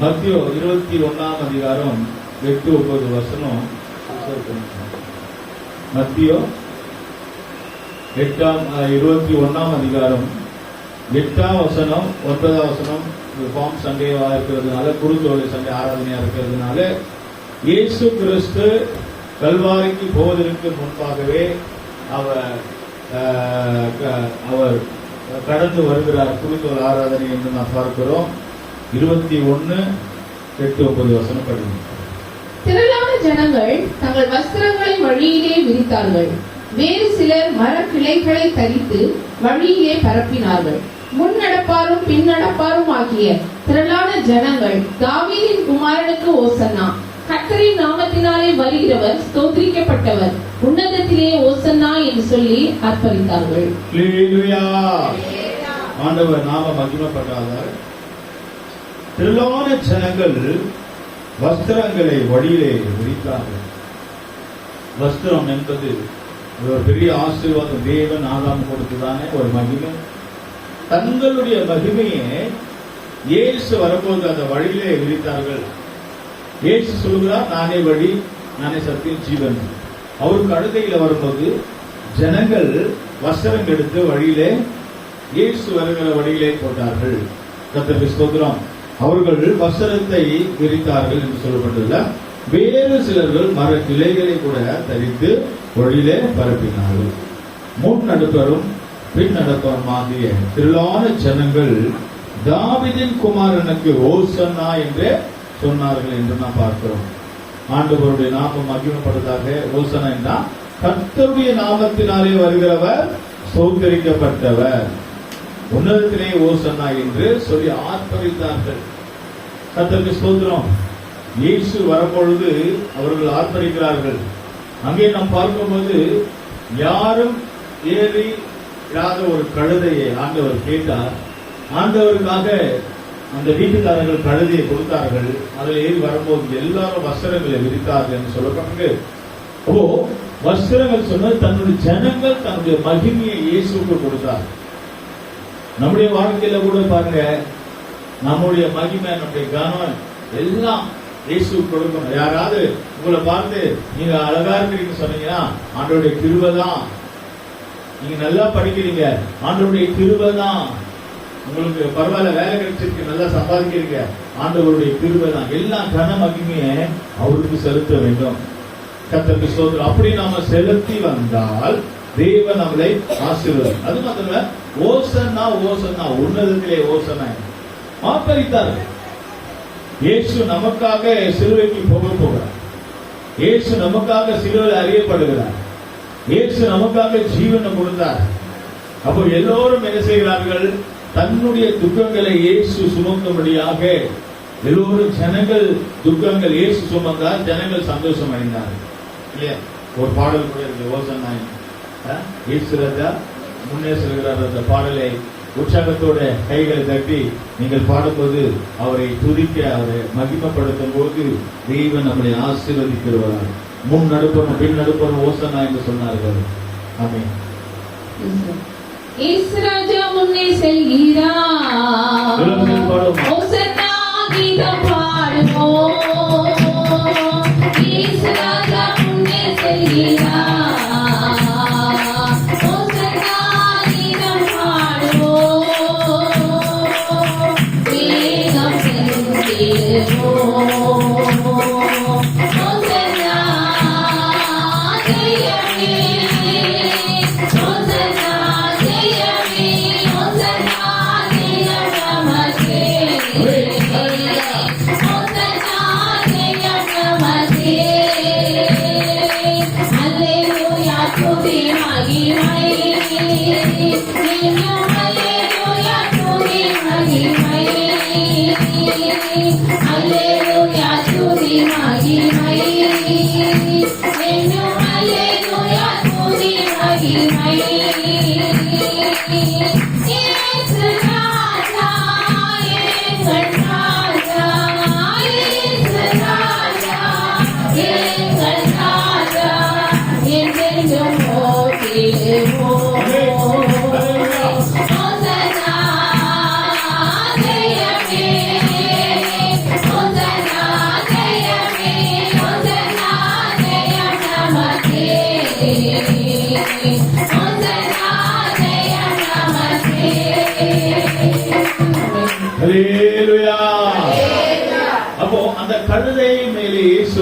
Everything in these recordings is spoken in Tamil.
மத்தியோ 21ஆம் அதிகாரம் 8-9 வசனம். மத்தியோ 21ஆம் அதிகாரம் 8ஆம் வசனம் 9ஆம் வசனம். ஃபார்ம் சண்டேவா இருக்கிறதுனால, குருத்தோலை சண்டே ஆராதனையா இருக்கிறதுனால, இயேசு கிறிஸ்து கல்வாரிக்கு போவதற்கு முன்பாகவே அவர் கடந்து வருகிறார். குருத்தோல் ஆராதனை என்று நாம் பார்க்கிறோம். 21:8-9 வசனம் படிங்க. திரளான ஜனங்கள் தங்கள் வஸ்திரங்களை வழியிலே விரித்தார்கள். வேறு சிலர் மர கிளைகளை தரித்து வழியிலே பரப்பினார்கள். முன் நடப்பாரும் பின் நடப்பாரும் ஆகிய திரளான ஜனங்கள், தாவீதின் குமாரனுக்கு ஓசன்னா, கர்த்தரின் நாமத்தினாலே வருகிறவர் ஸ்தோத்திரிக்கப்பட்டவர், உன்னதத்திலே ஓசன்னா என்று சொல்லி ஆர்ப்பரித்தார்கள். ஆண்டவர் நாம மகிமைப்பட்டார்கள். திரளான ஜனங்கள் வஸ்திரங்களை வழியிலே விரித்தார்கள். வஸ்திரம் என்பது ஒரு பெரிய ஆசீர்வாதம். தேவன் ஆதாம் கொடுத்ததானே ஒரு மகிமை. தங்களுடைய மகிமையை இயேசு வரும்போது அந்த வழியிலே விரித்தார்கள். இயேசு சொல்கிறார், நானே வழி, நானே சத்தியம், ஜீவன். அவருக்கு அடுத்தையில வரும்போது ஜனங்கள் வஸ்திரம் எடுத்து வழியிலே, இயேசு வருகிற வழியிலே போட்டார்கள். கர்த்தருக்கு ஸ்தோத்திரம். அவர்கள் வஸ்திரத்தை விரித்தார்கள் என்று சொல்லப்பட்டுள்ள வேறு சிலர்கள் மர கிளைகளை கூட தரித்து வழியிலே பரப்பினார்கள். முன் நடப்பரும் பின் நடப்பரும் ஆகிய திரளான ஜனங்கள், தாவீதின் குமாரனுக்கு ஓசன்னா என்று சொன்னார்கள் என்று நாம் பார்க்கிறோம். ஆண்டவருடைய நாமம் மகிமைப்படுவதாக. ஓசன்னா என்றால் கர்த்தருடைய நாமத்தினாலே வருகிறவர் ஸ்தோத்திரிக்கப்பட்டவர், உன்னதத்திலே ஓசன்னா என்று சொல்லி ஆர்ப்பரித்தார்கள். கர்த்தருக்கு ஸ்தோத்திரம். இயேசு வரப்பொழுது அவர்கள் ஆர்ப்பரிக்கிறார்கள். அங்கே நாம் பார்க்கும்போது யாரும் ஏறி இல்லாத ஒரு கழுதையை ஆண்டவர் கேட்டார். ஆண்டவருக்காக அந்த வீட்டுக்காரர்கள் கழுதையை கொடுத்தார்கள். அதில் ஏறி வரும்போது எல்லாரும் வஸ்திரங்களை விரித்தார்கள் என்று சொல்லப்பட்டு, வஸ்திரங்கள் சொன்னது தன்னுடைய ஜனங்கள் தன்னுடைய மகிமையை இயேசுக்கு கொடுத்தார். நம்முடைய வாழ்க்கையில கூட பாருங்க, நம்முடைய மகிமை, நம்முடைய கனம் எல்லாம் இயேசுக்கு கொடுக்கணும். யாராவது உங்களை பார்த்து நீங்க அழகா இருக்கிறீங்கன்னு சொன்னீங்கன்னா, ஆண்டவருடைய கிருபை தான். நீங்க நல்லா படிக்கிறீங்க, ஆண்டவருடைய கிருபை தான். உங்களுக்கு பரவாயில்ல, வேலை கிடைச்சிருக்கு, நல்லா சம்பாதிக்கிறீங்க, ஆண்டவருடைய கிருபை தான். எல்லா கன மகிமையை அவருக்கு செலுத்த வேண்டும். கர்த்தருக்கு ஸ்தோத்திரம். அப்படி நாம செலுத்தி வந்தால் தேவன் நம்மளை ஆசீர்வதிப்பார். அது மாத்திரமல்ல, ஓசன்னா ஓசன்னா, உன்னதத்திலே ஓசன்னா ஆர்ப்பரித்தார்கள். இயேசு நமக்காக சிலுவைக்கு போகிறார். இயேசு நமக்காக சிலுவையில் அறியப்படுகிறார். இயேசு நமக்காக ஜீவனை கொடுத்தார். அப்போ எல்லோரும் என்ன செய்கிறார்கள்? தன்னுடைய துக்கங்களை இயேசு சுமக்கும்படியாக எல்லோரும் ஜனங்கள் துக்கங்கள் இயேசு சுமந்தார். ஜனங்கள் சந்தோஷம் அடைந்தார்கள். இல்லையா? ஒரு பாடல் கூட இருக்கு, ஓசன்னா. இயேசு ராஜா முன்னே செல்கிறார். அந்த பாடலை உற்சாகத்தோட கைகளை தட்டி நீங்கள் பாடும்போது, அவரை துதிக்க, அவரை மகிமைப்படுத்தும் போது தெய்வன் நம்மளை ஆசீர்வதிக்கிறவரார். முன் நடுப்பரும் பின் நடுப்பரும் ஓசன்னா என்று சொன்னார்கள். ஆமென். இயேசு ராஜா முன்னே செல்கிறார். ஓசன்னா கீதம் பாடுவோம். இயேசு ராஜா முன்னே செல்கிறார்.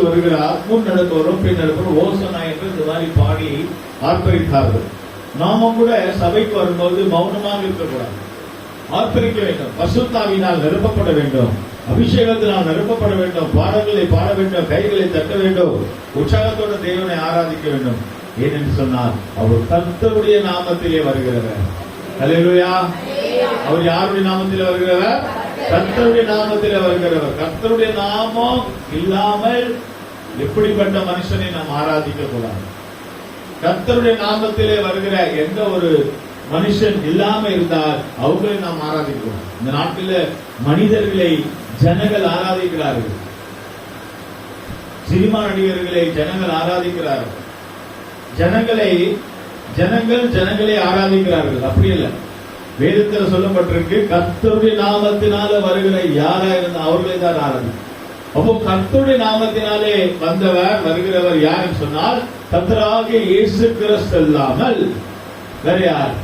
வருகிறார், முன் நடப்பவரும் பின் நடப்பவரும் ஓசனா என்று இந்த மாதிரி பாடி ஆர்ப்பரித்தார்கள். நாம கூட சபைக்கு வரும்போது மௌனமாக இருக்கக்கூடாது, ஆர்ப்பரிக்க வேண்டும். பசுத்தாவினால் நிரப்பப்பட வேண்டும், அபிஷேகத்தினால் நிரப்பப்பட வேண்டும், பாடல்களை பாட வேண்டும், கைகளை தட்ட வேண்டும், உற்சாகத்தோட தேவனை ஆராதிக்க வேண்டும். ஏனென்று சொன்னால் அவர் கர்த்தருடைய நாமத்திலே வருகிறவர். அல்லேலூயா. அவர் யாருடைய நாமத்திலே வருகிறவர்? கர்த்தருடைய நாமத்திலே வருகிறவர். கர்த்தருடைய நாமம் இல்லாமல் எப்படிப்பட்ட மனுஷனை நாம் ஆராதிக்க கூடாது. கர்த்தருடைய நாமத்திலே வருகிற எந்த ஒரு மனுஷன் இல்லாம இருந்தால் அவர்களை நாம் ஆராதிக்கிறோம். இந்த நாட்டில் மனிதர்களை ஜனங்கள் ஆராதிக்கிறார்கள், சினிமா நடிகர்களை ஜனங்கள் ஆராதிக்கிறார்கள், ஜனங்களை ஆராதிக்கிறார்கள். அப்படி இல்லை, வேதத்தில் சொல்லப்பட்டிருக்கு கர்த்தருடைய நாமத்தினால வருகிற யாரா இருந்தா அவர்களை தான் ஆராதிக்கும். அப்போ கர்த்தருடைய நாமத்தினாலே வந்தவர் வருகிறவர் யாருன்னு சொன்னால் கர்த்தராகிய இயேசு கிறிஸ்து அல்லாமல் வேற யார்?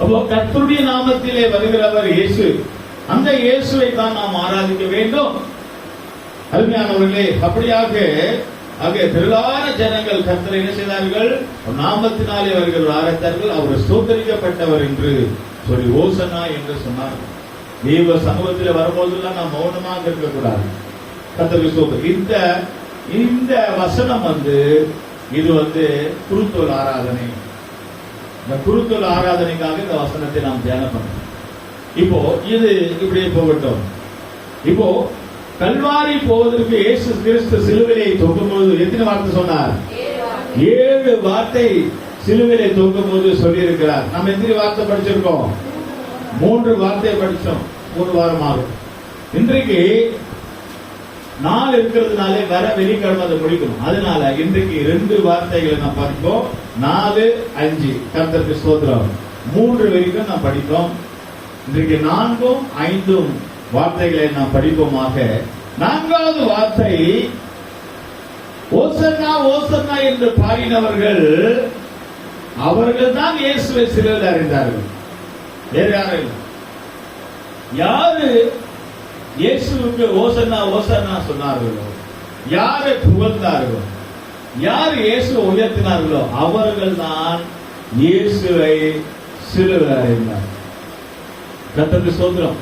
அப்போ கர்த்தருடைய நாமத்திலே வருகிறவர் இயேசு. அந்த இயேசுவை தான் நாம் ஆராதிக்க வேண்டும். அருமையானவர்களே, அப்படியாக திரளான ஜனங்கள் கர்த்தரை என்ன செய்தார்கள்? நாமத்தினாலே வருகிறவர் ஆராய்த்தார்கள். அவர் ஸ்தோத்தரிக்கப்பட்டவர் என்று சொல்லி ஓசனா என்று சொன்னார்கள். தேவ சமூகத்தில் வரும்போதெல்லாம் நாம் மௌனமாக இருக்கக்கூடாது. கர்த்தருக்கு ஸ்தோத்திரம். இந்த வசனம் இது குருத்தோல் ஆராதனை. இந்த குருத்தோல் ஆராதனைக்காக இந்த வசனத்தை நாம் தியானம் பண்ணோம். இப்போ இது இப்படியே போகட்டும். இப்போ கல்வாரி போவதற்கு இயேசு கிறிஸ்து சிலுவையை தொங்கும்போது எத்தனை வார்த்தை சொன்னார்? 7 வார்த்தை சிலுவையை தொங்கும்போது சொல்லி இருக்கிறார். நம்ம எத்தனை வார்த்தை படிச்சிருக்கோம்? 3 வார்த்தை படிச்சோம். 3 வாரம் ஆகும். இன்றைக்கு 4 இருக்கிறதுனாலே வர வெள்ளிக்கிழமை அதை முடிக்கணும். அதனால இன்றைக்கு 2 வார்த்தைகளை நாம் படிப்போம். 4, 5 கர்த்தருக்கு ஸ்தோத்திரம். 3 வரைக்கும் நாம் படிப்போம். இன்றைக்கு 4ம் 5ம் வார்த்தைகளை நாம் படிப்போமாக. 4வது வார்த்தை ஓசன்னா ஓசன்னா என்று பாடினவர்கள், அவர்கள் தான் இயேசுவை சிலுவையில் அறிந்தார்கள். வேற யாரும் இல்லை. யாரு இயேசுவுக்கு ஓசன்னா ஓசன்னா சொன்னார்களோ, யாரை புகழ்ந்தார்களோ, யார் இயேசு உயர்த்தினார்களோ அவர்கள் தான் இயேசுவை சிலுவையில் அறிந்தார். கர்த்தருக்கு ஸ்தோத்திரம்.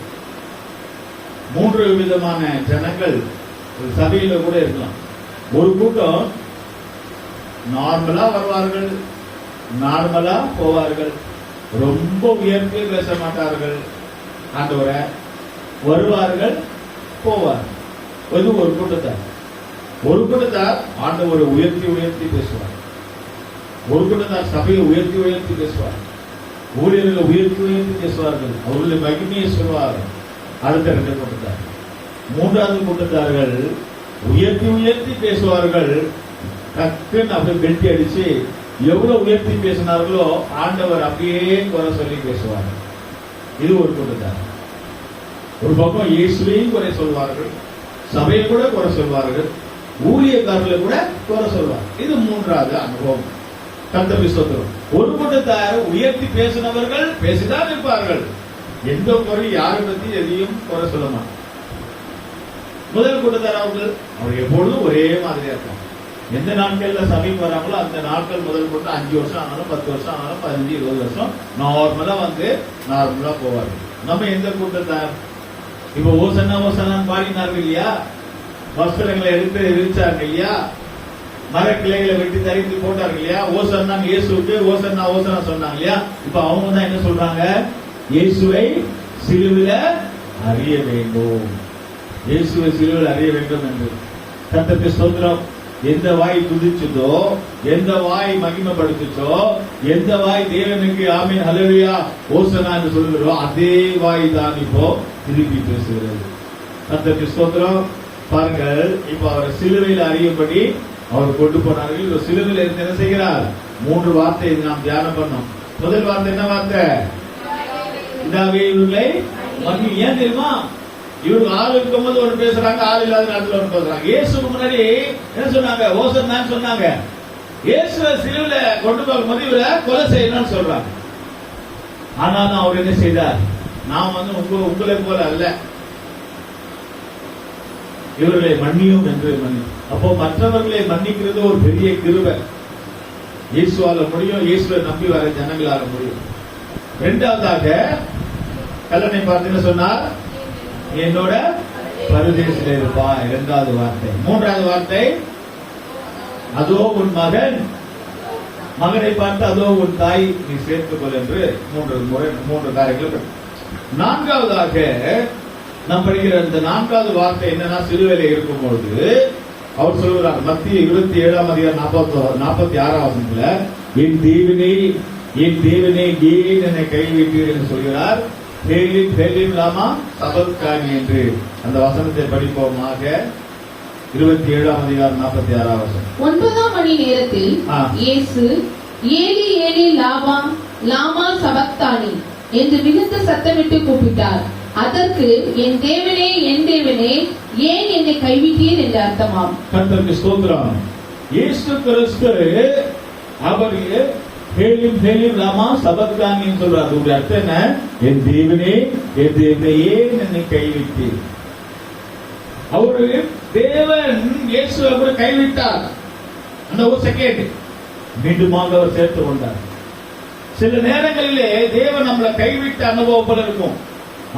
3 விதமான ஜனங்கள் சபையில கூட இருக்கலாம். ஒரு கூட்டம் நார்மலா வருவார்கள், நார்மலா போவார்கள், ரொம்ப உயர்த்தி பேச மாட்டார்கள். ஆண்டவரை வருவார்கள், போவார்கள். இது ஒரு கூட்டத்தார் ஆண்டவரை உயர்த்தி உயர்த்தி பேசுவார். ஒரு கூட்டத்தார் சபையை உயர்த்தி உயர்த்தி பேசுவார், ஊழியர்களை உயர்த்தி உயர்த்தி பேசுவார்கள், அவர்களுடைய மகிமையை சொல்வார்கள். அடுத்த 2 கூட்டத்தார். 3வது கூட்டத்தார்கள் உயர்த்தி உயர்த்தி பேசுவார்கள். டக்குன்னு அப்படியே பெல்ட்டி அடிச்சு எவ்வளவு உயர்த்தி பேசினார்களோ ஆண்டவர் அப்படியே குறை சொல்லி பேசுவார். இது ஒரு கூட்டத்தார். ஒரு பக்கம் இயேசுவையும் குறை சொல்வார்கள், சபையை கூட குறை சொல்வார்கள், ஊழியக்காரர்களை கூட குறை சொல்வார். இது 3வது அனுபவம். கர்த்தருக்கு ஸ்தோத்திரம். ஒரு கூட்டத்தார் உயர்த்தி பேசினவர்கள் பேசிதான் இருப்பார்கள், எந்த குறை யாரை பத்தி எதையும் குறை சொல்ல மாட்டார். முதல் கூட்டத்தார் அவர் எப்பொழுதும் ஒரே மாதிரியா இருப்பாங்க. எந்த நாட்கள்ல சபைக்கு வராங்களோ அந்த நாட்கள் முதல் கூட்டம் 5 வருஷம் ஆனாலும் 10 வருஷம் ஆனாலும் 15, 20 வருஷம் நார்மலா போவார்கள். நம்ம எந்த கூட்டத்தார்? இப்ப ஓசன்னா ஓசன்னான்னு பாடினார்கள் இல்லையா, வஸ்திரங்களை எடுத்து விரிச்சார்கள் இல்லையா, மர கிளைகளை வெட்டி தரித்து போட்டார்கள் இல்லையா, ஓசன்னா இயேசுக்கு ஓசன்னா ஓசன்னா சொன்னாங்க இல்லையா. இப்ப அவங்க தான் என்ன சொல்றாங்க? இயேசுவை சிலுவையில் அறிய வேண்டும், இயேசுவை சிலுவையில் அறிய வேண்டும் என்று. கர்த்தருக்கு ஸ்தோத்திரம். எந்த வாய் துதிச்சதோ, எந்த வாய் மகிமைப்படுத்துச்சோ, எந்த வாய் தேவனுக்கு ஆமென் ஹல்லேலூயா ஓசனா என்று சொல்கிறோம், அதே வாய் தான் இப்போ திருப்பி பேசுகிறது. கர்த்தருக்கு ஸ்தோத்திரம். பாருங்கள், இப்ப அவர் சிலுவையில் அறியும்படி அவர் கொண்டு போனார்கள். சிலுவையில் இருந்து என்ன செய்கிறார்? 3 வார்த்தை நாம் தியானம் பண்ணோம். முதல் வார்த்தை என்ன வார்த்தை? இதாவே இவர்களை மகிமை. ஏன் தெரியுமா? இவங்க ஆள் இருக்கும்போது ஒன்று பேசுறாங்க, ஆள் இல்லாத நேரத்தில் ஒன்று பேசுறாங்க. இயேசுக்கு முன்னாடி என்ன சொன்னாங்க? ஓசன்னான்னு சொன்னாங்க. இயேசுவை சிலுவையில கொண்டு போகும்போது இவரை கொலை செய்யணும்னு சொல்றாங்க. ஆனாலும் அவர் என்ன செய்தார்? நாம் உங்களை போல அல்ல, இவர்களை மன்னியும் என்று அப்போ மற்றவர்களை மன்னிக்கிறது ஒரு பெரிய கிருபை. இயேசுவால முடியும், இயேசுவை நம்பி வர ஜனங்களால முடியும். இரண்டாவதாக கல்லனை பார்த்து சொன்னார், என்னோட பரதேசிலே இருப்பாய். இரண்டாவது வார்த்தை. மூன்றாவது வார்த்தை, அதோ உன் மகன், மகனை பார்த்து அதோ உன் தாய் நீ சேர்த்துக்கொள் என்று மூன்று காரியங்கள். நான்காவதாக நாம் படிக்கிற இந்த நான்காவது வார்த்தை என்னன்னா, சிலுவையில இருக்கும்பொழுது அவர் சொல்கிறார், மத்திய 27ஆம் அதிகாரம் 46ஆம் வசனத்துல, என் தேவனே என் தேவனே ஏன் என்னை கைவிட்டீர் என்று சொல்கிறார். லாமா சபத்கானி என்று அந்த வசனத்தை படிப்போமாக. 27ஆம் அதிகாரம் 46ஆம் வசனம். 9ஆம் மணி நேரத்தில் இயேசு ஏலி ஏலி லாமா சபத்கானி என்று மிகுந்த சத்தமிட்டு கூப்பிட்டார். அதற்கு என் தேவனே ஏன் என்னை கைவிட்டீர் என்று அர்த்தமாம். கர்த்தருக்கு ஸ்தோத்திரம். இயேசு கிறிஸ்து அவர் ஹேலிம் லாமா சபத்கானி சொல்றார். அதோட அர்த்தம் என்ன? என் தேவனே ஏன் என்னை கைவிட்டீர். அவரு தேவன் இயேசுவை கூட கைவிட்டார். அந்த ஒரு செகண்ட் மீண்டுமாக அவர் சேர்த்து கொண்டார். சில நேரங்களிலே தேவன் நம்மளை கைவிட்ட அனுபவம் போல இருக்கும்.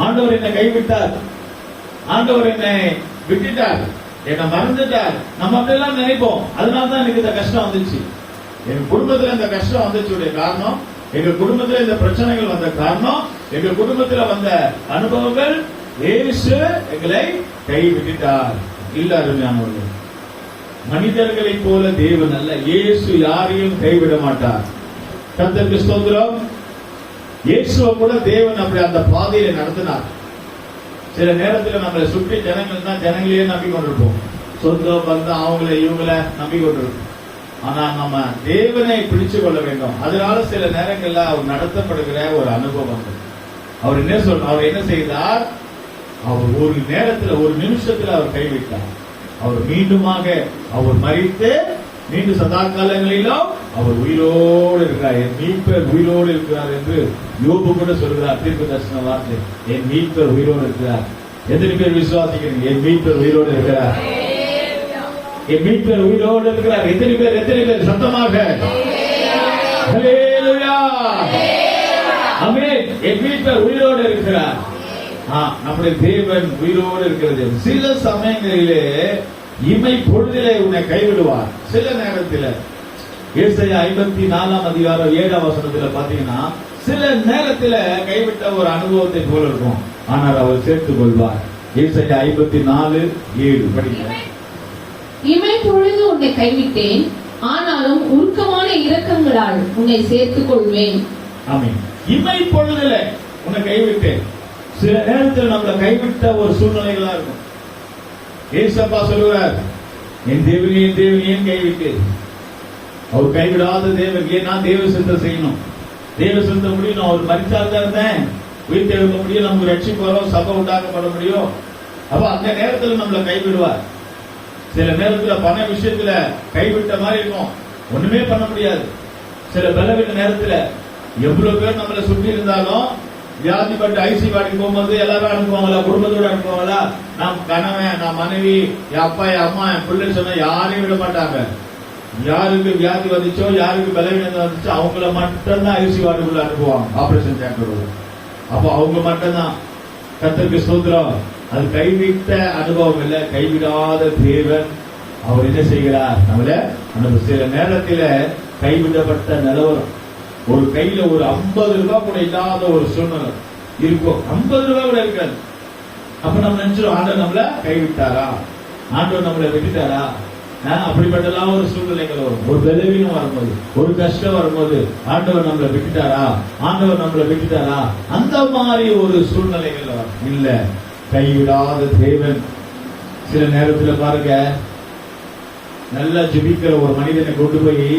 ஆண்டவர் என்னை கைவிட்டார், ஆண்டவர் என்னை விட்டுட்டார், என்னை மறந்துட்டார், நம்ம அப்படியெல்லாம் நினைப்போம். அதனாலதான் எனக்கு இந்த கஷ்டம் வந்துச்சு, எங்க குடும்பத்துல இந்த கஷ்டம் வந்துச்சு. காரணம் எங்க குடும்பத்துல இந்த பிரச்சனைகள் வந்த காரணம், எங்க குடும்பத்துல வந்த அனுபவங்கள், இயேசு எங்களை கைவிட்டார். இல்ல அருமையானவர்கள், மனிதர்களை போல தேவன் அல்ல. இயேசு யாரையும் கைவிட மாட்டார். கர்த்தருக்கு ஸ்தோத்திரம். இயேசுவை கூட தேவன் அப்படி அந்த பாதையில நடத்தினார். சில நேரத்தில் நம்மளை சுற்றி ஜனங்கள் தான் ஜனங்களையே நம்பி கொண்டிருப்போம். சொந்தம் பந்தம் அவங்களை இவங்களை நம்பி கொண்டிருப்போம். ஆனா நம்ம தேவனை பிடிச்சு கொள்ள வேண்டும். அதனால சில நேரங்கள்ல அவர் நடத்தப்படுகிற ஒரு அனுபவம். அவர் என்ன செய்தார்? அவர் ஒரு நேரத்தில் ஒரு நிமிஷத்தில் அவர் கைவிட்டார். அவர் மீண்டுமாக அவர் மரித்து மீண்டும் சதா காலங்களிலும் அவர் உயிரோடு இருக்கிறார். என் மீட்பர் உயிரோடு இருக்கிறார் என்று யோபு கூட சொல்கிறார். தீர்க்க தரிசன வார்த்தை, என் மீட்பர் உயிரோடு இருக்கிறார். எத்தனை பேர் விசுவாசிக்கிறீங்க? என் மீட்பர் உயிரோடு இருக்கிறார், என் மீட்பர் உயிரோடு இருக்கிறார். எத்தனை பேர் சத்தமாக ஹல்லேலூயா, ஆமென். என் மீட்பர் உயிரோடு இருக்கிறார். நம்முடைய தேவன் உயிரோடு இருக்கிறது. சில சமயங்களிலே இமை பொழுதிலே உன்னை கைவிடுவார். சில நேரத்தில் ஏசாயா 54ஆம் அதிகாரம் 7ஆம் வசனத்துல பாத்தீங்கன்னா, சில நேரத்தில் கைவிட்ட ஒரு அனுபவத்தை போல இருக்கும். ஆனால் அவர் சேர்த்துக் கொள்வார். ஏசாயா 54:7 படிங்க. இமை பொழுது உன்னை கைவிட்டேன், ஆனாலும் உருக்கமான இரக்கங்களால் உன்னை சேர்த்துக் கொள்வேன். ஆமென். இமை பொழுதுல உன்னை கைவிட்டேன். சில நேரத்தில் நம்மளை கைவிட்ட ஒரு சூழ்நிலைகளா இருக்கும். ஏசப்பா சொல்லுவார், என் தேவனே ஏன் கைவிட்டு. அவர் கைவிடாத தேவன். ஏன் நான் தேவ சிந்தம் செய்யணும், தேவ சிந்தம் முடியும். அவர் மரிச்சால்தான் இருந்தேன், உயிர் தெழுக்க முடியும், நமக்கு ரட்சிப்பு வரும், சபை உண்டாக்கப்பட முடியும். அப்ப அந்த நேரத்தில் நம்மளை கைவிடுவார். சில நேரத்தில் பண விஷயத்துல கைவிட்ட மாதிரி இருக்கும், ஒண்ணுமே பண்ண முடியாது. சில பலவீன நேரத்தில் எவ்வளவு பேர் நம்மளை சுற்றி இருந்தாலும், வியாதிப்பட்டு ஐசி வாடிக்கு போகும்போது எல்லாரும் அனுப்புவாங்களா? குடும்பத்தோடு அனுப்புவாங்களா? நாம் கணவன், நான் மனைவி, என் அப்பா, என் அம்மா, என் பிள்ளை சொன்னா யாரையும் விட மாட்டாங்க. யாருக்கு வியாதி வந்துச்சோ, யாருக்கு பலவீனம் வந்துச்சோ அவங்கள மட்டும்தான் ஐசி வார்டுக்குள்ள அனுப்புவாங்க, ஆபரேஷன் தியேட்டர். அப்போ அவங்க மட்டும்தான். கர்த்தருக்கு ஸ்தோத்திரம். அது கைவிட்ட அனுபவம் இல்லை, கைவிடாத தேவன். அவர் என்ன செய்கிறார்? நம்மள அந்த சில நேரத்தில் கைவிடப்பட்ட நிலவரம், ஒரு கையில ஒரு 50 ரூபாய் கூட இல்லாத ஒரு சூழ்நிலை இருக்கும். 50 ரூபாய் கூட இருக்காது. அப்ப நம்ம நினைச்சிடும், ஆண்டவர் நம்மள கைவிட்டாரா, ஆண்டவர் நம்மளை விட்டுட்டாரா? அப்படிப்பட்டலாம் ஒரு சூழ்நிலைகள் வரும். ஒரு பலவீனம் வரும்போது, ஒரு கஷ்டம் வரும்போது, ஆண்டவர் நம்மளை விட்டுட்டாரா, ஆண்டவர் நம்மளை விட்டுட்டாரா, அந்த மாதிரி ஒரு சூழ்நிலைகள் வரும். இல்ல, கைவிடாத தேவன். சில நேரத்தில் பாருங்க, நல்லா ஜெபிக்கிற ஒரு மனிதனை கொண்டு போய்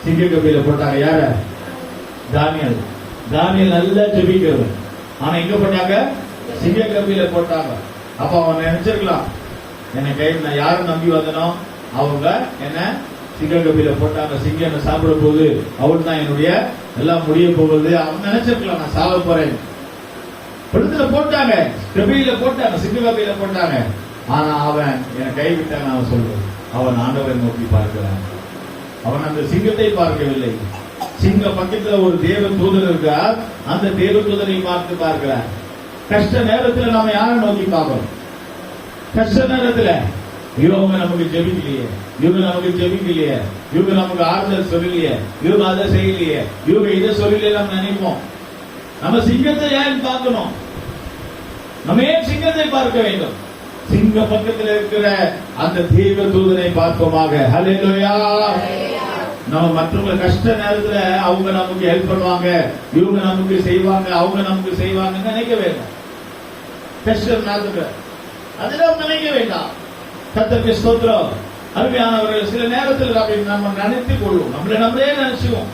சிங்க கபில போட்டாங்க. யார? தானியல். நல்லா ஜெபிக்கிறவன். ஆனா எங்க போட்டாங்க? சிங்க கபில போட்டாங்க. அப்ப அவன் நினைச்சிருக்கலாம், என்னை கை நான் யாரும் நம்பி வந்தனோ அவங்க என்ன சிங்க கபில போட்டாங்க. சிங்கம் என்ன சாப்பிட போகுது, அவன் தான் என்னுடைய எல்லாம் முடிய போகுது. அவன் நினைச்சிருக்கலாம், நான் சாவ போறேன். படுத்துல போட்டாங்க, கபில போட்டாங்க, சிங்க கபில போட்டாங்க. ஆனா அவன் என்னை கைவிட்டான். அவன் சொல்றது, அவன் ஆண்டவரை நோக்கி பார்க்கிறான். அவன் அந்த சிங்கத்தை பார்க்கவில்லை. சிங்க பக்கத்துல ஒரு தேவ தூதர் இருக்கார். அந்த தேவ தூதரை பார்க்கிறார். கஷ்ட நேரத்துல நாம யாரை நோக்கி பார்க்கிறோம்? கஷ்ட நேரத்துல இவங்க நமக்கு ஜெபிக்கலையே, இவங்க நமக்கு ஜெபிக்கலையே, இவங்க நமக்கு ஆறுதல் சொல்லலையே, இவங்க அதை செய்யலையே, இவங்க இதை சொல்லலையே நம்ம நினைப்போம். நம்ம சிங்கத்தை ஏன் பார்க்கணும்? நம்ம ஏன் சிங்கத்தை பார்க்க வேண்டும்? சிங்க பக்கத்தில் இருக்கிற அந்த தேவ தூதனை பார்ப்போமாக. ஹல்லேலூயா. நம்ம மற்றவங்க கஷ்ட நேரத்துல அவங்க நமக்கு ஹெல்ப் பண்ணுவாங்க, இவங்க நமக்கு செய்வாங்க, அவங்க நமக்கு செய்வாங்க நினைக்க வேண்டாம். கஷ்ட நேரத்துல அதெல்லாம் நினைக்க வேண்டாம். கர்த்தருக்கு ஸ்தோத்திரம். அருமையானவர்கள், சில நேரத்தில் அப்படி நம்ம நினைத்துக் கொள்வோம், நம்மளே நினைச்சுவோம்.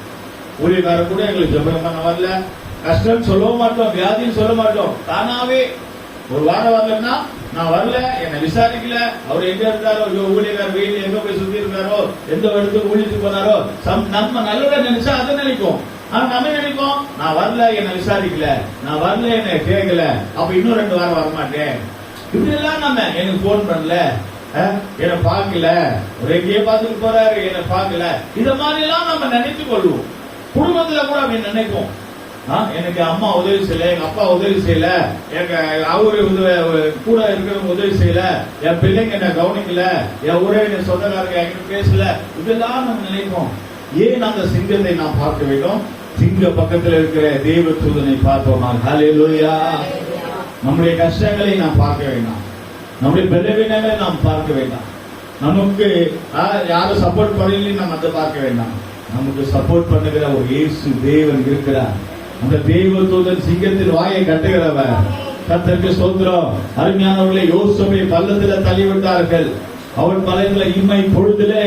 ஊழியக்காரர் கூட எங்களுக்கு ஜெபம் பண்ண வரல, கஷ்டம் சொல்ல மாட்டோம், வியாதின்னு சொல்ல மாட்டோம். தானாவே ஒரு வாரம் வரலன்னா நான் வரல, என்னை விசாரிக்கல, அவர் எங்க இருந்தாரோ, ஊழியக்காரர் வீடு எங்க போய் சுத்தி இருக்காரோ, எந்த இடத்துக்கு ஊழியத்துக்கு போனாரோ, நம்ம நல்லதா நினைச்சா அதை நினைக்கும். ஆனா நம்ம நினைப்போம், நான் வரல, என்னை விசாரிக்கல, நான் வரல, என்னை கேட்கல, அப்ப இன்னும் 2 வாரம் வரமாட்டேன். இப்படி எல்லாம் நம்ம எனக்கு போன் பண்ணல, என்னை பார்க்கல, ஒரு எங்கேயே பார்த்துட்டு போறாரு, என்னை பார்க்கல, இத மாதிரி எல்லாம் நம்ம நினைத்துக் கொள்வோம். குடும்பத்துல கூட அப்படி நினைப்போம். எனக்கு அம்மா உதவி செய்யல, எங்க அப்பா உதவி செய்யல, எங்க அவரு கூட இருக்கிறவங்க உதவி செய்யல, என் பிள்ளைங்க என்ன கவனிக்கல, என் உறவினர் சொந்தக்காரங்க என்கிட்ட பேசல, இதெல்லாம் நம்ம நினைப்போம். ஏன் அந்த சிங்கத்தை நாம் பார்க்க வேண்டும்? சிங்க பக்கத்தில் இருக்கிற தேவ தூதனை பார்த்தோமா. ஹல்லேலூயா. நம்முடைய கஷ்டங்களை நாம் பார்க்க வேண்டாம், நம்முடைய பலவீனங்களை நாம் பார்க்க வேண்டாம். நமக்கு யாரும் சப்போர்ட் பண்ணலையும் நம்ம அதை பார்க்க வேண்டாம். நமக்கு சப்போர்ட் பண்ணுகிற ஒரு இயேசு தேவன் இருக்கிறார். அந்த தேவ தூதன் சிங்கத்தின் வாயை கட்டுகிறவர். கர்த்தருக்கு ஸ்தோத்திரம். அருமையானவர்களை, யோசேப்பை பள்ளத்துல தள்ளிவிட்டார்கள். அவன் பலன்களை இம்மை பொழுதிலே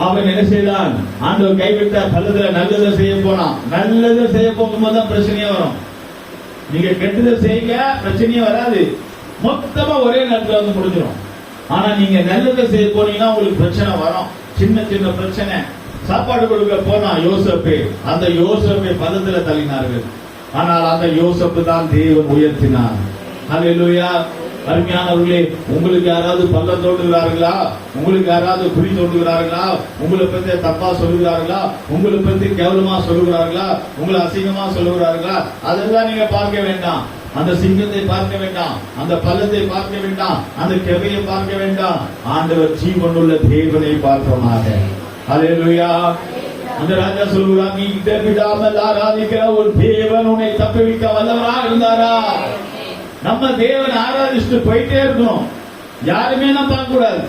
அவன் என்ன செய்தான்? ஆண்டவர் கைவிட்டார். பள்ளத்துல நல்லதை செய்ய போனான். நல்லதை செய்ய போகும்போது தான் பிரச்சனையே வரும். நீங்க கெட்டதை செய்யுங்க, பிரச்சனையே வராது, மொத்தமா ஒரே நேரத்தில் வந்து முடிஞ்சிடும். ஆனா நீங்க நல்லதை செய்ய போனீங்கன்னா உங்களுக்கு பிரச்சனை வரும். சின்ன சின்ன பிரச்சனை. சாப்பாடு கொடுக்க போனா யோசேப்பு, அந்த யோசேப்பை பள்ளத்துல தள்ளினார்கள். ஆனால் அந்த யோசேப்பு தான் தேவன் உயர்த்தினார். ஹல்லேலூயா. அருமையானவர்களே, உங்களுக்கு யாராவது பள்ளம் தோண்டுகிறார்களா? உங்களுக்கு யாராவது குறி தோண்டுகிறார்களா? உங்களை பத்தி தப்பா சொல்லுகிறார்களா? உங்களை பத்தி கேவலமா சொல்லுகிறார்களா? உங்களை அசிங்கமா சொல்லுகிறார்களா? அதெல்லாம் நீங்க பார்க்க வேண்டாம். அந்த சிங்கத்தை பார்க்க வேண்டாம், அந்த பள்ளத்தை பார்க்க வேண்டாம், அந்த கெவையை பார்க்க வேண்டாம். ஆண்டவர் ஜீவனுள்ள தேவனை பார்ப்போமாக. ஹல்லேலூயா. அந்த ராஜா சொல்லுகிறார், நீ விடாமல் ஆராதிக்கிற ஒரு தேவன் உன்னை தப்புவிக்க வல்லவரா இருந்தாரா? நம்ம தேவன் ஆராதிச்சுட்டு போயிட்டே இருக்கணும். யாருமே நான் பார்க்க கூடாது.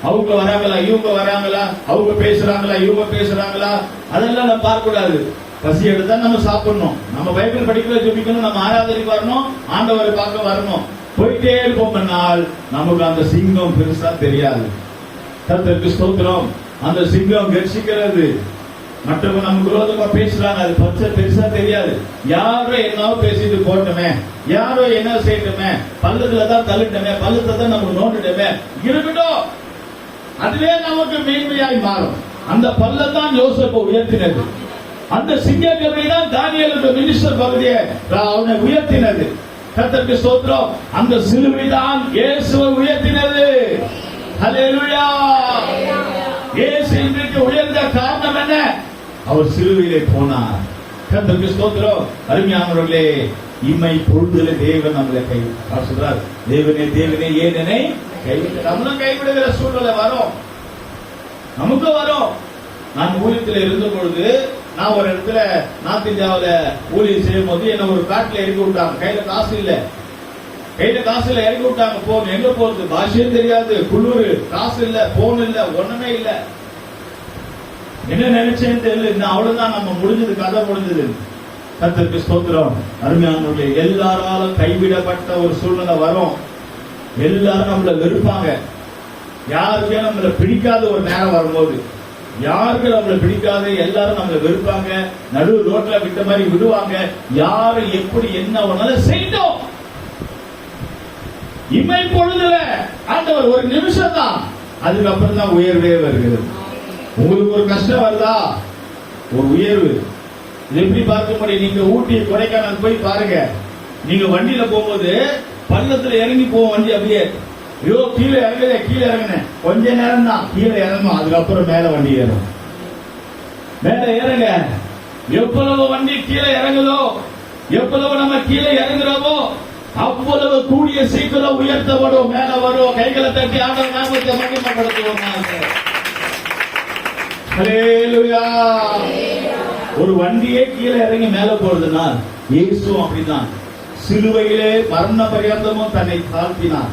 அவங்க வராங்களா, இவங்க வராங்களா, அவங்க பேசுறாங்களா, இவங்க பேசுறாங்களா, அதெல்லாம் நம்ம பார்க்க கூடாது. பசி எடுத்தா நம்ம சாப்பிடணும், நம்ம பைபிள் படிக்கிற ஜெபிக்கணும், நம்ம ஆராதனைக்கு வரணும், ஆண்டவரை பார்க்க வரணும். போயிட்டே இருப்போம்னால் நமக்கு அந்த சிங்கம் பெருசா தெரியாது. கர்த்தருக்கு ஸ்தோத்திரம். அந்த சிங்கம் கர்ஜிக்கிறது. மற்றவங்க நமக்கு விரோதமா பேசுறாங்க, அது பெருசா தெரியாது. யாரோ என்னவோ பேசிட்டு போட்டோமே, யாரோ என்ன செய்யட்டுமே, பள்ளத்துல தான் தள்ளிட்டமே, பள்ளத்தை தான் நமக்கு நோண்டுட்டமே, இருக்கட்டும், அதுவே நமக்கு மேன்மையாய் மாறும். அந்த பள்ளம் தான் யோசேப்பை உயர்த்தினது. அந்த சிங்கக்கபை தான் தானியேல் மினிஸ்டர் பகுதியை அவனை உயர்த்தினது. கர்த்தருக்கு ஸ்தோத்திரம். அந்த சிலுவை தான் இயேசுவை உயர்த்தினது. ஹல்லேலூயா. இயேசு இன்றைக்கு உயர்ந்த காரணம் என்ன? அவர் சிலுவையிலே போனார். கர்த்தருக்கு ஸ்தோத்திரம். அருமையானவர்களே, இம்மை பொழுதுல தேவன் நம்மளை கைவிட்டார். சொல்றார், தேவனே தேவனே ஏன் என்னை கைவிட்டார்? நம்மளும் கைவிடுகிற சூழ்நிலை வரும், நமக்கு வரும். நான் ஊழியத்தில் இருந்த பொழுது, நான் ஒரு இடத்துல நார்த் இந்தியாவில ஊழியம் செய்யும் போது என்ன ஒரு காட்டுல இறக்கி விட்டாங்க. கையில காசு இல்ல, இறக்கி விட்டாங்க. போன் எங்க போறது, பாஷையும் தெரியாது, குளிர், காசு இல்ல, போன் இல்ல, ஒண்ணுமே இல்ல. என்ன நினைச்சேன்னு தெரியல. அவ்வளவுதான், நம்ம முடிஞ்சது, கதை முடிஞ்சது. கர்த்தருக்கு ஸ்தோத்திரம். அருமையானவர்களே, எல்லாராலும் கைவிடப்பட்ட ஒரு சூழ்நிலை வரும். எல்லாரும் நம்மள வெறுப்பாங்க. யாருக்கே நம்மள பிடிக்காத ஒரு நேரம் வரும்போது, யாருக்கு நம்மள பிடிக்காது, எல்லாரும் நம்மள வெறுப்பாங்க, நடு ரோட்ல விட்ட மாதிரி விடுவாங்க. யாரு எப்படி என்ன ஒன்னாலும் செய்யணும். இமை பொழுதுல ஆண்டவர் ஒரு நிமிஷம் தான், அதுக்கப்புறம் தான் உயர்வே வருகிறது. உங்களுக்கு ஒரு கஷ்டம் வருதா, ஒரு உயர்வு. எப்படி பார்க்க முடியும்? நீங்க ஊட்டி கொடைக்கானல் போய் பாருங்க. நீங்க வண்டியில போகும்போது பள்ளத்துல இறங்கி போவோம், வண்டி அப்படியே ஐயோ கீழே இறங்குதே, கீழே இறங்குனேன். கொஞ்ச நேரம் தான் கீழே இறங்கணும், அதுக்கப்புறம் மேல வண்டி ஏறும். மேல ஏறுங்க. எவ்வளவு வண்டி கீழே இறங்குதோ, எவ்வளவு நம்ம கீழே இறங்குறோமோ அவ்வளவு கூடிய சீக்கிரம் உயர்த்தப்படும், மேல வரும். கைகளை தட்டி ஆண்டவர் நாமத்தை மகிமைப்படுத்துவோம். ஹல்லேலூயா. ஒரு வண்டியே கீழே இறங்கி மேல போறதுன்னா இயேசுவும் அப்படிதான். சிலுவையிலே மரண பரியந்தமும் தன்னை தாழ்த்தினார்.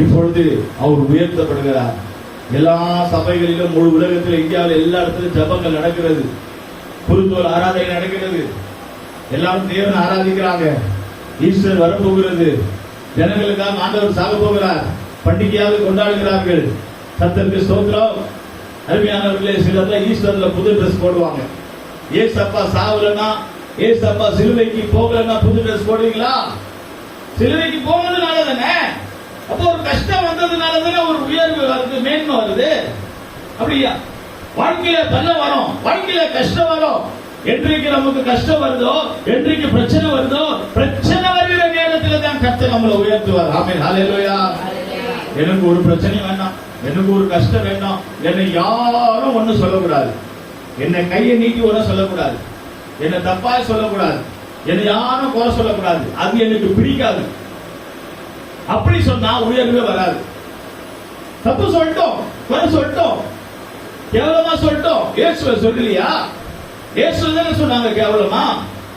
இப்பொழுது அவர் உயர்த்தப்படுகிறார். எல்லா சபைகளிலும், முழு உலகத்தில், இந்தியாவில் எல்லா இடத்திலும் ஜபங்கள் நடக்கிறது, குருத்தோல் ஆராதனை நடக்கிறது. எல்லாரும் தேவனை ஆராதிக்கிறாங்க. ஈஸ்டர் வரப்போகிறது. ஜனங்களுக்காக ஆண்டவர் சாக போகிறார். பண்டிகையாக கொண்டாடுகிறார்கள். கர்த்தருக்கு ஸ்தோத்திரம். அருமையானவர்களே, சிலர் ஈஸ்டர்ல புது ட்ரெஸ் போடுவாங்க. ஏசப்பா சாவலன்னா, ஏசப்பா சிலுவைக்கு போகலன்னா புது ட்ரெஸ் போடுவீங்களா? சிலுவைக்கு போனதுனால தானே, அப்போ ஒரு கஷ்டம் வந்ததுனால தானே ஒரு உயர்வு வருது, மேன்மை வருது. அப்படியா? வாழ்க்கையில பல்லம் வரும், வாழ்க்கையில கஷ்டம் வரும். என்றைக்கு நமக்கு கஷ்டம் வருதோ, என்றைக்கு பிரச்சனை வருதோ, பிரச்சனை வருகிற நேரத்தில் தான் கர்த்தர் நம்மளை உயர்த்துவார். ஆமென். ஹல்லேலூயா. எனக்கு ஒரு பிரச்சனை வேண்டாம், எனக்கு ஒரு கஷ்டம் வேண்டாம், என்னை யாரும் ஒன்னும் சொல்லக்கூடாது, என்னை கையை நீட்டி ஒன்னும் சொல்லக்கூடாது, என்னை தப்பா சொல்லக்கூடாது, என்னை யாரும் குறை சொல்லக்கூடாது, அது எனக்கு பிடிக்காது. அப்படி சொன்னா உயர்வே வராது. தப்பு சொல்லிட்டோம், குறை சொல்லிட்டோம், கேவலமா சொல்லிட்டோம், இயேசுவை சொல்லலையா? இயேசு தானே சொன்னாங்க கேவலமா?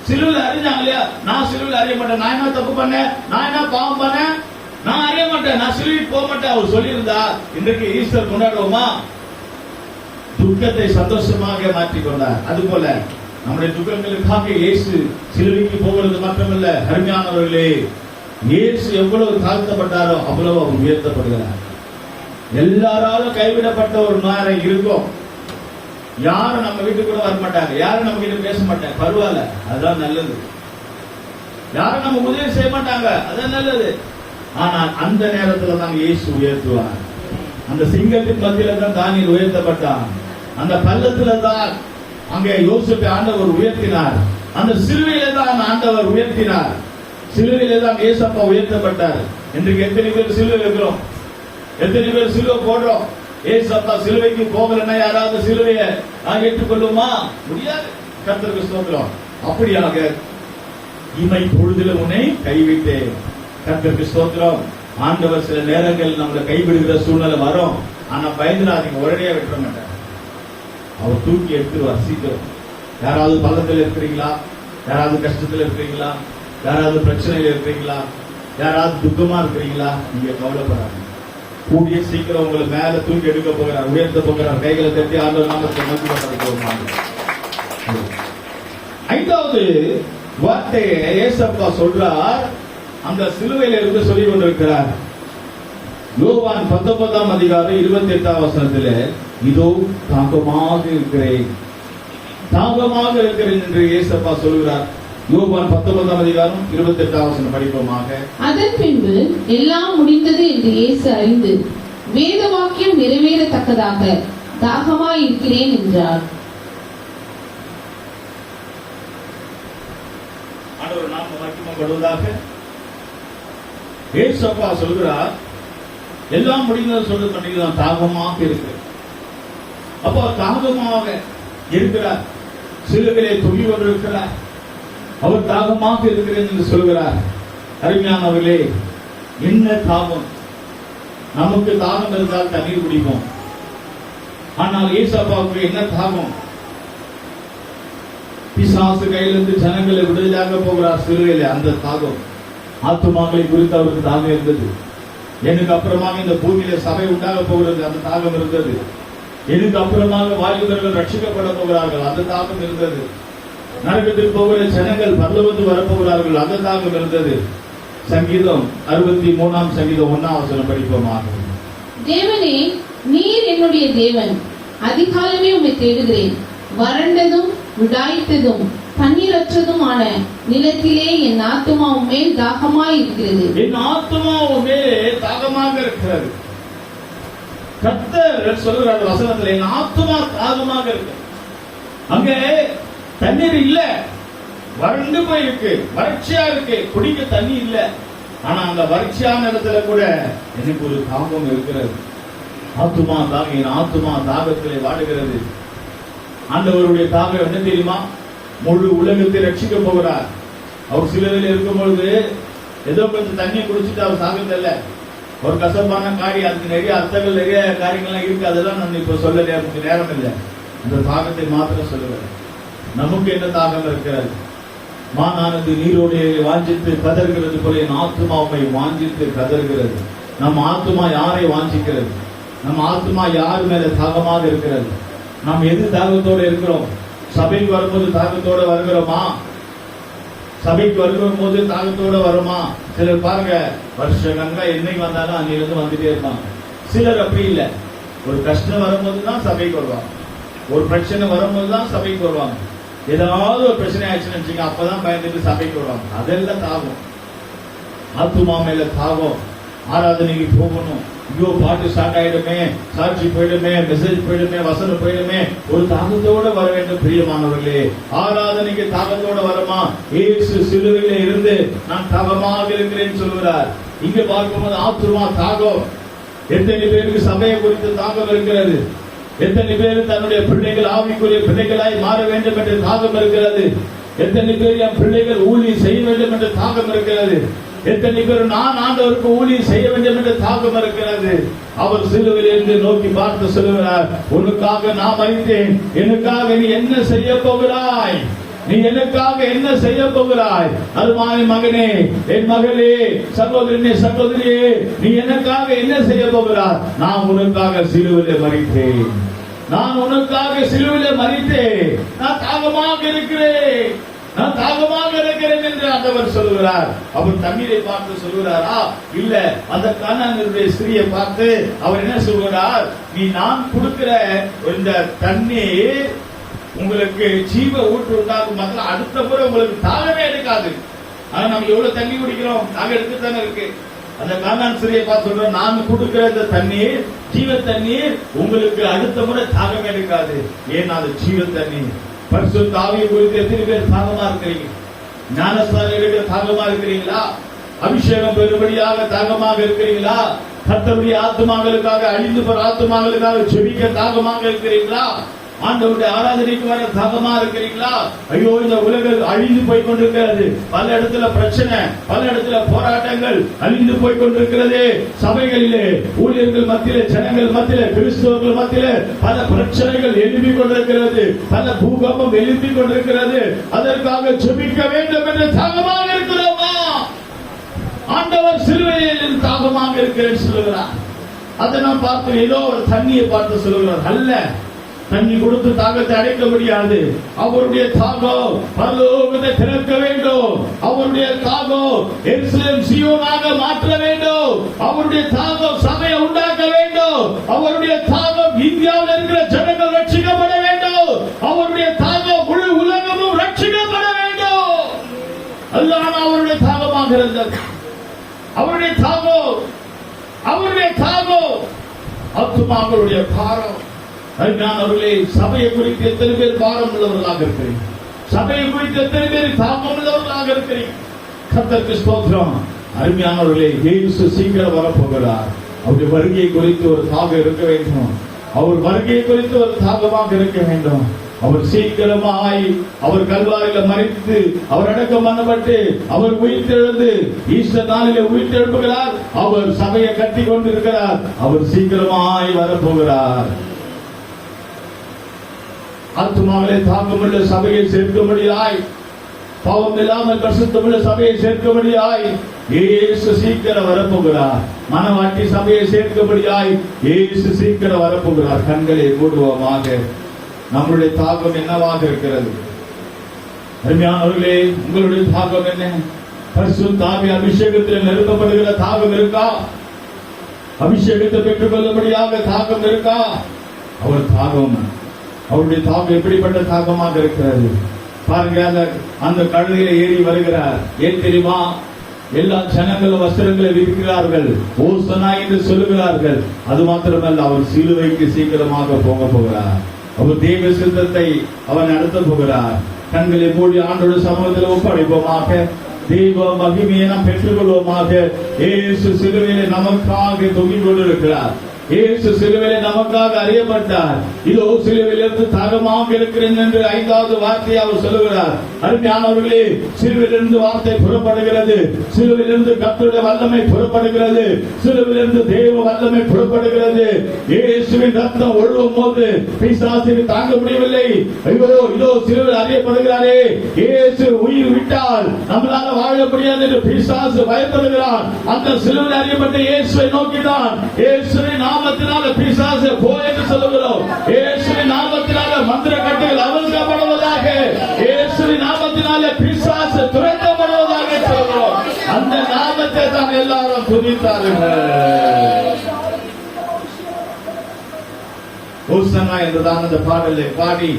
சிலுவையில் அறிஞ்சாங்க இல்லையா? நான் சிலுவையில் அறிய மாட்டேன், நான் என்ன தப்பு பண்ணேன், நான் என்ன பாவம் பண்ணேன், நான் அறிய மாட்டேன், நான் சிலுவைக்கு போக மாட்டேன் அவர் சொல்லியிருந்தா இன்றைக்கு ஈஸ்டர் கொண்டாடுவோமா? துக்கத்தை சந்தோஷமாக மாற்றிக் கொண்டார். அதுபோல நம்முடைய துக்கங்களுக்காக இயேசு சிலுவைக்கு போகிறது மட்டுமல்ல, அருமையானவர்களே, இயேசு எவ்வளவு தாழ்த்தப்பட்டாரோ அவ்வளவு அவர் உயர்த்தப்படுகிறார். எல்லாராலும் கைவிடப்பட்ட ஒரு நேரம் இருக்கும். யாரும் நம்ம வீட்டுக்கு கூட வர மாட்டாங்க, யாரும் நம்ம கிட்ட பேச மாட்டாங்க, பரவாயில்ல, அதுதான் நல்லது. யாரும் நம்ம உதவி செய்ய மாட்டாங்க, அதான் நல்லது. ஆனால் அந்த நேரத்துல தான் இயேசு உயர்த்துவார். அந்த சிங்கத்தின் மத்தியில தான் தானியேல் உயர்த்தப்பட்டான். அந்த பள்ளத்துல தான் அங்கே யோசேப்பை ஆண்டவர் உயர்த்தினார். அந்த சிலுவையில தான் ஆண்டவர் உயர்த்தினார். சிலுவையில தான் இயேசப்பா உயர்த்தப்பட்டார். இன்றைக்கு எத்தனை பேர் சிலுவை வைக்கிறோம், எத்தனை பேர் சிலுவை போடுறோம்? ஏசப்பா சிலுவைக்கு போகலன்னா யாராவது சிலுவையை ஏற்றுக்கொள்ளுமா? முடியாது. கர்த்தருக்கு ஸ்தோத்திரம். அப்படியாக இமை பொழுதிலும் உன்னை கைவிட்டேன். கர்த்தருக்கு ஸ்தோத்திரம். ஆண்டவர் சில நேரங்கள் நம்மளை கைவிடுகிற சூழ்நிலை வரும். ஆனா பயந்துடாதீங்க, உடனே விட்டுற மாட்டார். அவர் தூக்கி எடுத்துருவார் சீக்கிரம். யாராவது பள்ளத்தில் இருக்கிறீங்களா? யாராவது கஷ்டத்தில் இருக்கிறீங்களா? யாராவது பிரச்சனையில் இருக்கிறீங்களா? யாராவது துக்கமா இருக்கிறீங்களா? நீங்க கவலைப்படாதீங்க. கூடிய சீக்கிரம் உங்களை மேல தூக்கி எடுக்க போகிறார், உயர்த்த போகிறார். கைகளை தட்டி ஆண்டவர் நாமத்தை மகிமைப்படுத்துவோம். ஐந்தாவது வார்த்தையை ஏசப்பா சொல்றார், அந்த சிலுவையில இருந்து சொல்லிக் கொண்டிருக்கிறார். யோவான் 19ஆம் அதிகாரம் 28ஆம் வசனத்திலே, இதோ தாகமாக இருக்கிறேன், தாகமாக இருக்கிறேன் என்று ஏசப்பா சொல்கிறார். யோவான் 19ஆம் அதிகாரம் 28ஆம் வசனம் படிப்போமாக. அதன் பின்பு எல்லாம் முடிந்தது என்று இயேசு அறிந்து வேத வாக்கியம் நிறைவேறத்தக்கதாக தாகமாய் இருக்கிறேன் என்றார். ஆண்டவர் நாம மகிமைப்படுவதாக. ஏசப்பா சொல்கிறார், எல்லாம் முடிந்தது சொல்றது பண்ணிதான் தாகமாக இருக்கு. அப்போ தாகமாக இருக்கிறார், சிலுவையிலே தொங்கி கொண்டிருக்கிறார். அவர் தாகமாக இருக்கிறேன் என்று சொல்கிறார். அருமையானவர்களே, என்ன தாகம்? நமக்கு தாகம் இருந்தால் தண்ணீர் குடிப்போம். ஆனால் ஏசப்பாவுக்கு என்ன தாகம்? பிசாசு கையிலிருந்து ஜனங்களை விடுதலையாக போகிறார் சிலுவையிலே. அந்த தாகம் ஆத்துமாக்களை குறித்து அவருக்கு தாகம் இருந்தது. எனக்கு அப்புறமாக இந்த பூமியில சபை உண்டாக போகிறது, அந்த தாகம் இருந்தது. எனக்கு அப்புறமாக வாலிபர்கள் ரட்சிக்கப்பட போகிறார்கள், அந்த தாகம் இருந்தது. நரகத்தில் போகிற ஜனங்கள் பரலோகத்துக்கு வரப்போகிறார்கள், அந்த தாகம் இருந்தது. சங்கீதம் 63ஆம் சங்கீதம் 1ஆம் வசனம் படிப்போமாக. தேவனே, நீர் என்னுடைய தேவன், அதிகாலமே உம்மை தேடுகிறேன். வறண்டதும் விடாய்த்ததும் தண்ணீரற்றதுமான நிலத்திலே என் ஆத்துமா உம்மேல் தாகமாய் இருக்கிறது. என் ஆத்துமா உம்மேலே தாகமாக இருக்கிறது. கர்த்தர் சொல்கிறார் வசனத்தில், என் ஆத்துமா தாகமாக இருக்கு. அங்கே தண்ணீர் இல்ல, வறண்டு போயிருக்கு, வறட்சியா இருக்கு, குடிக்க தண்ணி இல்ல. ஆனா அந்த வறட்சியான இடத்துல கூட எனக்கு ஒரு தாகம் இருக்கிறது. ஆத்துமா தாகம், என் ஆத்துமா தாகத்திலே வாடுகிறது. ஆண்டவருடைய தாகம் என்ன தெரியுமா? முழு உலகத்தை ரட்சிக்க போகிறார். அவர் சிலுவையில் இருக்கும் பொழுது ஏதோ கொஞ்சம் தண்ணி குடிச்சிட்டு அவர் தாகத்தில்ல. ஒரு கசப்பான காரியம், அதுக்கு நிறைய அர்த்தங்கள், நிறைய காரியங்கள்லாம் இருக்கு. அதெல்லாம் நான் இப்ப சொல்ல நேரம் இல்லை. அந்த தாகத்தை மாத்திரம் சொல்லுவேன். நமக்கு என்ன தாகம் இருக்கிறது? மானானது நீரோடு வாஞ்சித்து கதறுகிறது போல என் ஆத்துமாவை வாஞ்சித்து கதறுகிறது. நம் ஆத்துமா யாரை வாஞ்சிக்கிறது? நம் ஆத்துமா யார் மேல தாகமாக இருக்கிறது? நாம் எது தாகத்தோடு இருக்கிறோம்? சபைக்கு வரும்போது தாகத்தோட வருகிறோமா? சபைக்கு வருகிற போது தாகத்தோட வருமா? சிலர் பாருங்க, வருஷங்கள்ல என்னைக்கு வந்தாலும் அன்னிலிருந்து வந்துட்டே இருப்பாங்க. சிலர் அப்படி இல்லை. ஒரு கஷ்டம் வரும்போதுதான் சபைக்கு வருவாங்க. ஒரு பிரச்சனை வரும்போதுதான் சபைக்கு வருவாங்க. ஏதாவது ஒரு பிரச்சனை ஆயிடுச்சுன்னு வச்சுங்க, அப்பதான் பயந்துட்டு சபைக்கு வருவாங்க. அதெல்லாம் தாகம். ஆத்துமா மேல தாகம். ஆராதனைக்கு போகணும். ஐயோ பாட்டு ஸ்டார்ட் ஆயிடுமே, சாட்சி போயிடுமே, மெசேஜ் போயிடுமே, வசனம் போயிடுமே. ஒரு தாகத்தோட வர வேண்டும் பிரியமானவர்களே. ஆராதனைக்கு தாகத்தோட வரமா? இயேசு சிலுவையிலே இருந்து நான் தாகமாக இருக்கிறேன்னு சொல்கிறார். இங்க பார்க்கும்போது ஆத்துமா தாகம். எத்தனை பேருக்கு சபையை குறித்து தாகம் இருக்கிறது? எத்தனை பேர் தன்னுடைய பிள்ளைகள் ஆவிக்குரிய பிள்ளைகளாய் மாற வேண்டும் என்ற தாகம் இருக்கிறது? எத்தனை பேர் என் பிள்ளைகள் ஊழியம் செய்ய வேண்டும் என்ற தாகம் இருக்கிறது? எத்தனை பேர் நான் ஆண்டவருக்கு ஊழியம் செய்ய வேண்டும் என்ற தாகம் இருக்கிறது? அவர் சிலுவையில் இருந்து நோக்கி பார்த்து சொல்லுகிறார், உனக்காக நான் மரித்தேன், எனக்காக நீ என்ன செய்ய போகிறாய்? நீ எனக்காக என்ன செய்ய போகிறாய்? அருமையான மகனே, என் மகளே, சகோதரனே, சகோதரியே, நீ எனக்காக என்ன செய்ய போகிறாய்? நான் உனக்காக சிலுவையிலே மரித்தேன். நான் உனக்காக சிலுவையிலே மரித்தேன். நான் தாகமாக இருக்கிறேன். நான் தாகமாக இருக்கிறேன் என்று ஆண்டவர் சொல்கிறார். அவர் தண்ணீரை பார்த்து சொல்கிறாரா? இல்ல, அந்த கானானியருடைய ஸ்திரியை பார்த்து அவர் என்ன சொல்கிறார்? நீ நான் கொடுக்கிற இந்த தண்ணீர் உங்களுக்கு ஜீவ ஊற்று உண்டாகும். மக்கள் அடுத்த முறை உங்களுக்கு தாகமே எடுக்காது. ஆனா நம்ம எவ்வளவு தண்ணி குடிக்கிறோம், தாகம் எடுத்துதானே இருக்கு. அந்த கானான் ஸ்திரியை பார்த்து சொல்றோம், நான் கொடுக்கிற இந்த தண்ணீர், ஜீவ தண்ணீர் உங்களுக்கு அடுத்த முறை தாகம் எடுக்காது. ஏன்னா அது ஜீவ தண்ணீர். பரிசுத்த ஆவியை குறித்து எத்தனை பேர் தாகமா இருக்கிறீங்க? ஞானஸ்நானம் எடுக்கிற தாகமா இருக்கிறீங்களா? அபிஷேகம் பெறும்படியாக தாகமாக இருக்கிறீங்களா? கர்த்தருடைய ஆத்துமாக்களுக்காக, அழிந்து போற ஆத்துமாக்களுக்காக ஜெபிக்க தாகமாக இருக்கிறீங்களா? ஆண்டவருடைய ஆராதனைக்கு வர தாகமா இருக்கிறீங்களா? ஐயோ, இந்த உலகம் அழிந்து போய் கொண்டிருக்கிறது. பல இடத்துல பிரச்சனை, பல இடத்துல போராட்டங்கள் அழிந்து போய் கொண்டிருக்கிறது. சபைகளிலே, ஊழியர்கள் மத்தியிலே, ஜனங்கள் மத்தியிலே, கிறிஸ்தவர்கள் மத்தியிலே பல பிரச்சனைகள் எழுப்பிக் கொண்டிருக்கிறது. பல பூகம்பம் எழுப்பிக் கொண்டிருக்கிறது. அதற்காக ஜெபிக்க வேண்டும் என்று தாகமாக இருக்கிறோமா? ஆண்டவர் சிலுவையில் தாகமாக இருக்கிறேன் சொல்லுகிறார். அதை நாம் பார்த்து ஏதோ ஒரு தண்ணியை பார்த்து சொல்லுகிறார் அல்ல. தண்ணி கொடுத்து தாகத்தை அடைக்க முடியாது. அவருடைய தாகம் பரலோகத்தை திறக்க வேண்டும். அவருடைய தாகம் எருசலேம் சீயோனாக மாற்ற வேண்டும். அவருடைய தாகம் சபையை உண்டாக்க வேண்டும். அவருடைய தாகம் இந்தியாவில் இருக்கிற ஜனங்கள் ரட்சிக்கப்பட வேண்டும். அவருடைய தாகம் முழு உலகமும் ரட்சிக்கப்பட வேண்டும். அதுதான் அவருடைய தாகமாக இருந்தது. அவருடைய தாகம், அவருடைய தாகம், ஆத்துமாக்களுடைய பாரம். அருமையானவர்களே, சபையை குறித்து எத்தனை பேர் பாரம் உள்ளவர்களாக இருக்கிறீங்க? சபையை குறித்து எத்தனை பேர் தாகம் உள்ளவர்களாக இருக்கிறீங்க? கர்த்தருக்கு ஸ்தோத்திரம். அருமையானவர்களே, இயேசு சீக்கிரம் வரப்போகிறார். அவருடைய வருகையை குறித்து ஒரு தாகம் இருக்க வேண்டும். அவர் வருகையை குறித்து ஒரு தாகமாக இருக்க வேண்டும். அவர் சீக்கிரமாய், அவர் கல்வாரில மரித்து, அவர் அடக்கம் பண்ணப்பட்டு, அவர் உயிர்த்தெழுந்து ஈஸ்டர் நாளிலே உயிர்த்தெழுப்புகிறார். அவர் சபையை கட்டி கொண்டிருக்கிறார். அவர் சீக்கிரமாய் வரப்போகிறார். ஆத்துமாக்களை தாக்கமுள்ள சபையை சேர்க்கும்படியாய், பாவம் இல்லாமல் பரிசுத்தமுள்ள சபையை சேர்க்கும்படியாய் இயேசு சீக்கிரம் வரப்போகிறார். மனவாட்டி சபையை சேர்க்கும்படியாய் இயேசு சீக்கிரம் வரப்போகிறார். கண்களை மூடுவோமாக. நம்முடைய தாகம் என்னவாக இருக்கிறது? அருமையானவர்களே, உங்களுடைய தாகம் என்ன? பரிசுத்த ஆவி அபிஷேகத்தில் நிறுத்தப்படுகிற தாகம் இருக்கா? அபிஷேகத்தை பெற்றுக் கொள்ளும்படியாக தாகம் இருக்கா? அவர் தாகம், அவருடைய தாகம் எப்படிப்பட்ட தாகமாக இருக்கிறது பாருங்க. அந்த கழுதையில ஏறி வருகிறார். ஏன் தெரியுமா? எல்லா ஜனங்களும் வஸ்திரங்களை விற்கிறார்கள், ஓசனா என்று சொல்லுகிறார்கள். அது மாத்திரமல்ல, அவர் சிலுவைக்கு சீக்கிரமாக போகிறார். அவர் தேவ சித்தத்தை அவர் நடத்த போகிறார். கண்களை மூடி ஆண்டோட சமூகத்தில் ஒப்படைப்போமாக. தெய்வ மகிமையை நாம் பெற்றுக்கொள்வோமாக. இயேசு சிலுவையிலே நமக்காக தொங்கிக் கொண்டிருக்கிறார். இயேசு சிலுவையிலே நமக்காக அறியப்பட்டார். இதோ சிலுவையிலிருந்து தரமாக இருக்கிறேன் என்று 5வது வார்த்தையை அவர் சொல்லுகிறார். அருமையானவர்களே, சிலுவையிலிருந்து வார்த்தை புறப்படுகிறது. சிலுவையிலிருந்து கர்த்தருடைய வல்லமை புறப்படுகிறது. சிலுவையிலிருந்து தேவ வல்லமை புறப்படுகிறது. இயேசுவின் ரத்தம் ஒழுகும் போது பிசாசுக்கு தாங்க முடியவில்லை. ஐயோ, இதோ சிலுவையில் அறியப்படுகிறாரே, இயேசு உயிர் விட்டால் நம்மளால வாழ முடியாது என்று பிசாசு பயப்படுகிறான். அந்த சிலுவையில் அறியப்பட்ட இயேசுவை நோக்கிதான் இயேசுவின் நாமத்தினால பிசாசு போ என்று சொல்லுகிறோம். இயேசுவின் நாமத்தினால மந்திர கட்டுகள் அவிழ்க்கப்படுவதாக, இயேசுவின் நாமத்தினால பிசாசு துரத்தப்படுவதாக சொல்கிறோம். அந்த நாமத்தை தான் எல்லாரும் துதித்தார்கள். ஓசன்னா என்றுதான் அந்த பாடலை பாடி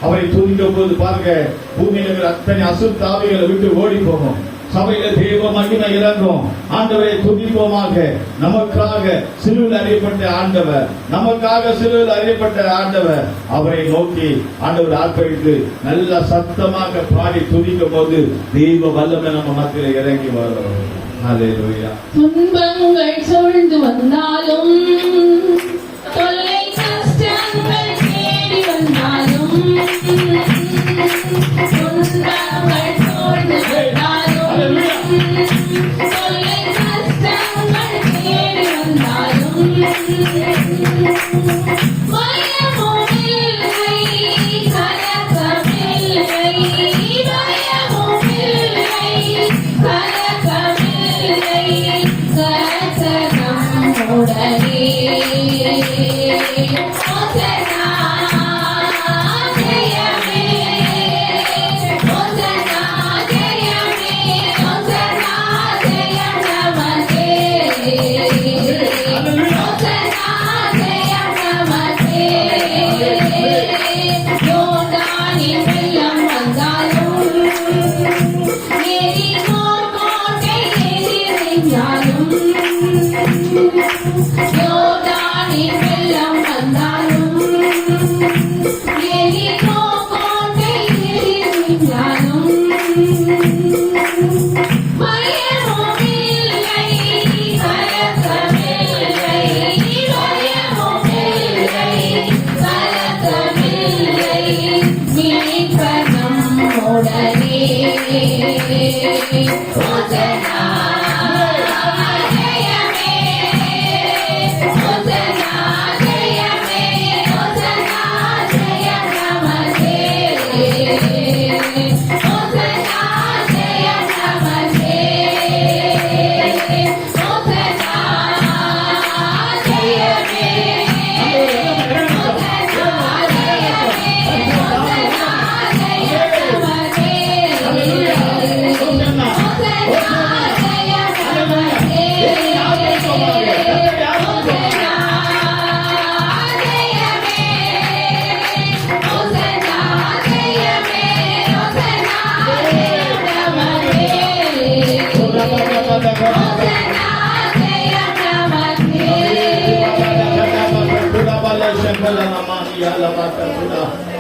அவரை துதிக்கும் போது பாருங்க, பூமியில் இருக்கிற அத்தனை அசுத்த ஆவிகளை விட்டு ஓடி போகும். சபையில தேவ மகிமை இறங்கும். ஆண்டவரை துதிப்போமாக. நமக்காக சிலுவையில் அறியப்பட்ட ஆண்டவர், நமக்காக சிலுவையில் அறியப்பட்ட ஆண்டவர், அவரை நோக்கி ஆண்டவர் ஆர்ப்பரித்து நல்ல சத்தமாக பாடி துதிக்கும் போது தெய்வ வல்லமை நம்ம மத்தியில் இறங்கி வரும். ஹல்லேலூயா. துன்பங்கள் சூழ்ந்து வந்தாலும், தொல்லை கஷ்டங்கள் தேடி வந்தாலும், துன்பங்கள் சூழ்ந்து வந்தாலும், தொல்லை கஷ்டங்கள் தேடி வந்தாலும், பயமும் இல்லை, கலக்கமில்லை, பயமும் இல்லை, கலக்கமில்லை, கலக்கம் உடனே. ஓசன்னா ஜெயமே, ஓசன்னா ஜெயமே, ஓசன்னா ஜெயம் நமக்கே, ஓசன்னா ஜெயம் நமக்கே. யோர்தானின் வெள்ளம் வந்தாலும், எரிகோ கோட்டை எதிர்த்தாலும், யோர்தானின் வெள்ளம் வந்தாலும், எரிகோ கோட்டை எதிர்த்தாலும், பயமும் இல்லை, கலக்கமில்லை, பயமும் இல்லை, கலக்கமில்லை, மீட்பர் நம்முடனே. ஓசன்னா ஜெயமே, ஓசன்னா ஜெயமே, ஓசன்னா ஜெயம் நமக்கே, ஓசன்னா ஜெயம் நமக்கே, ஓசன்னா ஜெயமே, ஓசன்னா ஜெயமே, ஓசன்னா ஜெயம் நமக்கே, ஓசன்னா ஜெயம் நமக்கே, ஓசன்னா ஜெயமே, ஓசன்னா ஜெயமே, ஓசன்னா ஜெயம் நமக்கே, ஓசன்னா ஜெயம் நமக்கே.